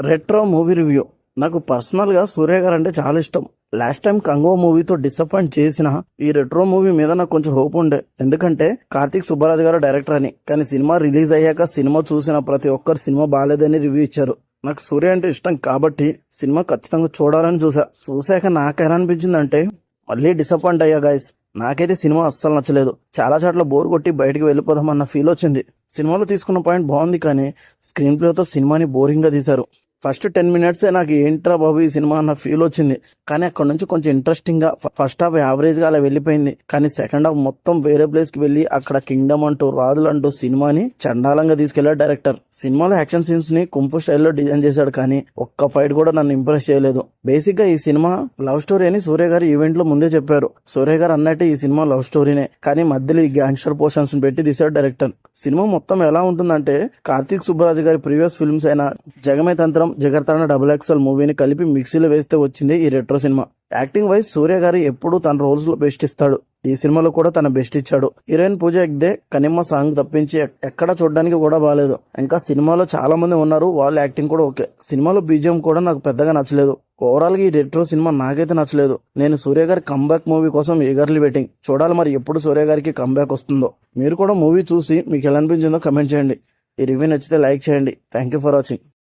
Retro movie review. నాకు పర్సనల్గా సూర్య గారు అంటే చాలా ఇష్టం. లాస్ట్ టైం కంగో మూవీతో డిసప్పాయింట్ చేసిన ఈ రెట్రో మూవీ మీద నాకు కొంచెం హోప్ ఉండే, ఎందుకంటే కార్తీక్ సుబ్బరాజు గారు డైరెక్టర్ అని. కానీ సినిమా రిలీజ్ అయ్యాక సినిమా చూసిన ప్రతి ఒక్కరు సినిమా బాగాలేదని రివ్యూ ఇచ్చారు. నాకు సూర్య అంటే ఇష్టం కాబట్టి సినిమా ఖచ్చితంగా చూడాలని చూశాక నాకు ఎలా అనిపించిందంటే మళ్ళీ డిసప్పాయింట్ అయ్యా గైస్. నాకైతే సినిమా అస్సలు నచ్చలేదు. చాలా చోట్ల బోర్ కొట్టి బయటికి వెళ్ళిపోదామన్న ఫీల్ వచ్చింది. సినిమాలో తీసుకున్న పాయింట్ బాగుంది, కానీ స్క్రీన్ ప్లేతో సినిమాని బోరింగ్ గా తీశారు. ఫస్ట్ 10 మినిట్సే నాకు ఏంట్రా బాబు ఈ సినిమా అన్న ఫీల్ వచ్చింది. కానీ అక్కడ నుంచి కొంచెం ఇంట్రెస్టింగ్ గా ఫస్ట్ హాఫ్ యావరేజ్ గా అలా వెళ్ళిపోయింది. కానీ సెకండ్ హాఫ్ మొత్తం వేరే ప్లేస్ కి వెళ్ళి అక్కడ కింగ్డమ్ అంటూ రాజులు అంటూ సినిమాని చండాలంగా తీసుకెళ్లాడు డైరెక్టర్. సినిమాలో యాక్షన్ సీన్స్ ని కుంఫు స్టైల్లో డిజైన్ చేశాడు, కానీ ఒక్క ఫైట్ కూడా నన్ను ఇంప్రెస్ చేయలేదు. బేసిక్ గా ఈ సినిమా లవ్ స్టోరీ అని సూర్య గారు ఈవెంట్ లో ముందే చెప్పారు. సూర్య గారు అన్నట్టు ఈ సినిమా లవ్ స్టోరీనే, కానీ మధ్యలో ఈ గ్యాంగ్స్టర్ పోర్షన్స్ పెట్టి తీశాడు డైరెక్టర్. సినిమా మొత్తం ఎలా ఉంటుందంటే కార్తీక్ సుబ్బరాజు గారి ప్రీవియస్ ఫిల్మ్స్ అయిన జగమే తంత్రం, జగర్తాన, XXL మూవీని కలిపి మిక్సీలో వేస్తే వచ్చింది ఈ రెట్రో సినిమా. యాక్టింగ్ వైజ్ సూర్య గారు ఎప్పుడూ తన రోల్స్ లో బెస్ట్ ఇస్తాడు. ఈ సినిమాలో కూడా తన బెస్ట్ ఇచ్చాడు. హీరోయిన్ పూజ హెగ్డే కనిమ్మ సాంగ్ తప్పించి ఎక్కడ చూడడానికి కూడా బాగాలేదు. ఇంకా సినిమాలో చాలా మంది ఉన్నారు, వాళ్ళ యాక్టింగ్ కూడా ఓకే. సినిమాలో బీజిఎం కూడా నాకు పెద్దగా నచ్చలేదు. ఓవరాల్ గా ఈ రెట్రో సినిమా నాకైతే నచ్చలేదు. నేను సూర్య గారి కంబ్యాక్ మూవీ కోసం ఈగర్లీ వెయిటింగ్. చూడాలి మరి ఎప్పుడు సూర్య గారికి కంబ్యాక్ వస్తుందో. మీరు కూడా మూవీ చూసి మీకు ఎలా అనిపించిందో కమెంట్ చేయండి. ఈ రివ్యూ నచ్చితే లైక్ చేయండి. Thank you for watching.